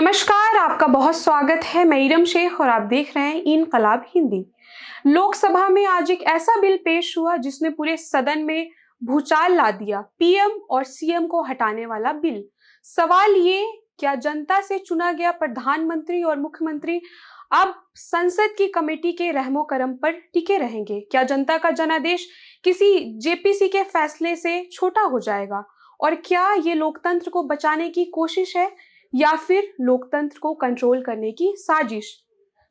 नमस्कार, आपका बहुत स्वागत है। मैं इरम शेख और आप देख रहे हैं इनकलाब हिंदी। लोकसभा में आज एक ऐसा बिल पेश हुआ जिसने पूरे सदन में भूचाल ला दिया। पीएम और सीएम को हटाने वाला बिल। सवाल ये, क्या जनता से चुना गया प्रधानमंत्री और मुख्यमंत्री अब संसद की कमेटी के रहमो करम पर टिके रहेंगे? क्या जनता का जनादेश किसी जेपीसी के फैसले से छोटा हो जाएगा? और क्या ये लोकतंत्र को बचाने की कोशिश है या फिर लोकतंत्र को कंट्रोल करने की साजिश?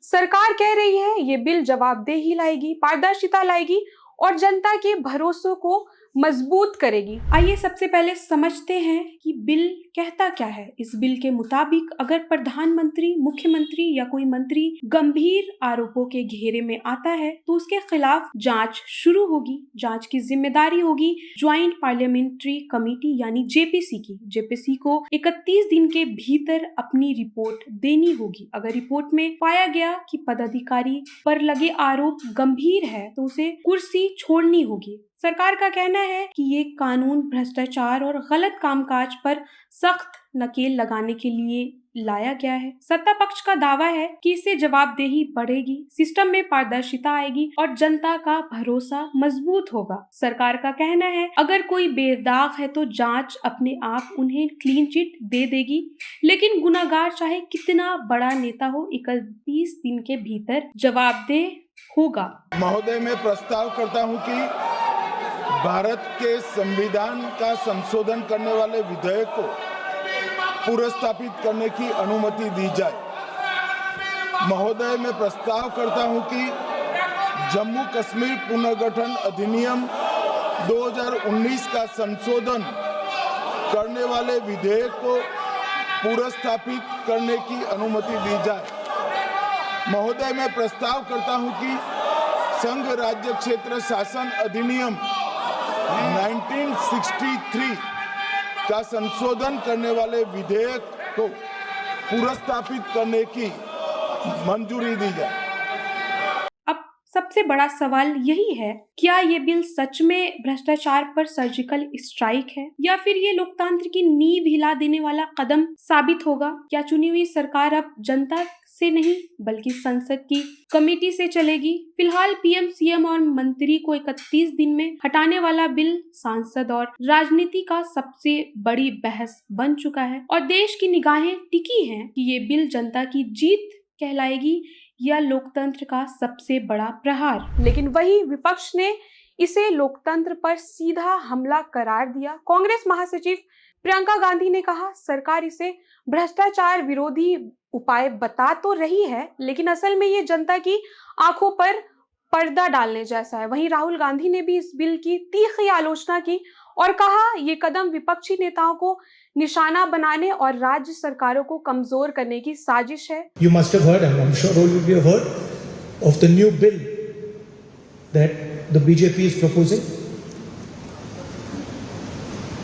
सरकार कह रही है ये बिल जवाबदेही लाएगी, पारदर्शिता लाएगी और जनता के भरोसों को मजबूत करेगी। आइए सबसे पहले समझते हैं कि बिल कहता क्या है। इस बिल के मुताबिक अगर प्रधानमंत्री, मुख्यमंत्री या कोई मंत्री गंभीर आरोपों के घेरे में आता है तो उसके खिलाफ जांच शुरू होगी। जांच की जिम्मेदारी होगी ज्वाइंट पार्लियामेंट्री कमेटी यानी जेपीसी की। जेपीसी को 31 दिन के भीतर अपनी रिपोर्ट देनी होगी। अगर रिपोर्ट में पाया गया कि पदाधिकारी पर लगे आरोप गंभीर है तो उसे कुर्सी छोड़नी होगी। सरकार का कहना है कि ये कानून भ्रष्टाचार और गलत कामकाज पर सख्त नकेल लगाने के लिए लाया गया है। सत्ता पक्ष का दावा है कि इससे जवाबदेही बढ़ेगी, सिस्टम में पारदर्शिता आएगी और जनता का भरोसा मजबूत होगा। सरकार का कहना है अगर कोई बेदाग है तो जांच अपने आप उन्हें क्लीन चिट दे देगी, लेकिन गुनाहगार चाहे कितना बड़ा नेता हो 31 दिन के भीतर जवाबदेह होगा। महोदय, मैं प्रस्ताव करता हूं कि भारत के संविधान का संशोधन करने वाले विधेयक को पुनर्स्थापित करने की अनुमति दी जाए। महोदय, मैं प्रस्ताव करता हूं कि जम्मू कश्मीर पुनर्गठन अधिनियम 2019 का संशोधन करने वाले विधेयक को पुनर्स्थापित करने की अनुमति दी जाए। महोदय, मैं प्रस्ताव करता हूं कि संघ राज्य क्षेत्र शासन अधिनियम 1963 का संशोधन करने वाले विधेयक को पुनर्स्थापित करने की मंजूरी दी जाए। अब सबसे बड़ा सवाल यही है, क्या ये बिल सच में भ्रष्टाचार पर सर्जिकल स्ट्राइक है या फिर ये लोकतंत्र की नींव हिला देने वाला कदम साबित होगा? क्या चुनी हुई सरकार अब जनता से नहीं बल्कि संसद की कमेटी से चलेगी? फिलहाल पीएम, सीएम और मंत्री को 31 दिन में हटाने वाला बिल सांसद और राजनीति का सबसे बड़ी बहस बन चुका है और देश की निगाहें टिकी हैं कि ये बिल जनता की जीत कहलाएगी या लोकतंत्र का सबसे बड़ा प्रहार। लेकिन वही विपक्ष ने इसे लोकतंत्र पर सीधा हमला करार दिया। कांग्रेस महासचिव प्रियंका गांधी ने कहा सरकार इसे भ्रष्टाचार विरोधी उपाय बता तो रही है, लेकिन असल में ये जनता की आंखों पर पर्दा डालने जैसा है। वहीं राहुल गांधी ने भी इस बिल की तीखी आलोचना की और कहा ये कदम विपक्षी नेताओं को निशाना बनाने और राज्य सरकारों को कमजोर करने की साजिश है। You must have heard, and I'm sure all of you have heard of the new bill that the BJP is proposing.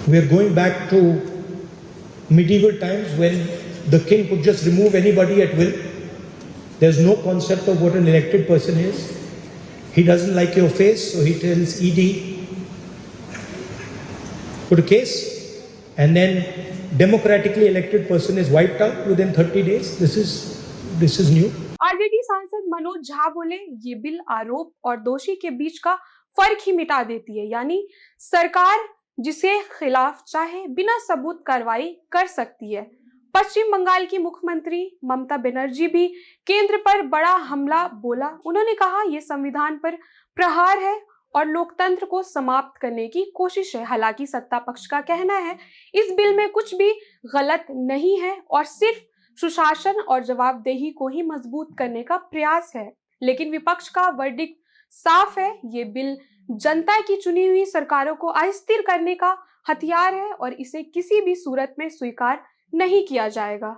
We are going back to medieval times when the king could just remove anybody at will. There's no concept of what an elected person is. He doesn't like your face, so he tells ED, put a case, and then democratically elected person is wiped out within 30 days. This is new. RJD सांसद मनोज झा बोले ये bill आरोप और दोषी के बीच का फर्क ही मिटा देती है, यानी सरकार जिसे खिलाफ चाहे बिना सबूत कार्रवाई कर सकती है। पश्चिम बंगाल की मुख्यमंत्री ममता बनर्जी भी केंद्र पर बड़ा हमला बोला। उन्होंने कहा यह संविधान पर प्रहार है और लोकतंत्र को समाप्त करने की कोशिश है। हालांकि सत्ता पक्ष का कहना है इस बिल में कुछ भी गलत नहीं है और सिर्फ सुशासन और जवाबदेही को ही मजबूत करने का प्रयास है। लेकिन विपक्ष का वर्डिक्ट साफ है, ये बिल जनता की चुनी हुई सरकारों को अस्थिर करने का हथियार है और इसे किसी भी सूरत में स्वीकार नहीं किया जाएगा।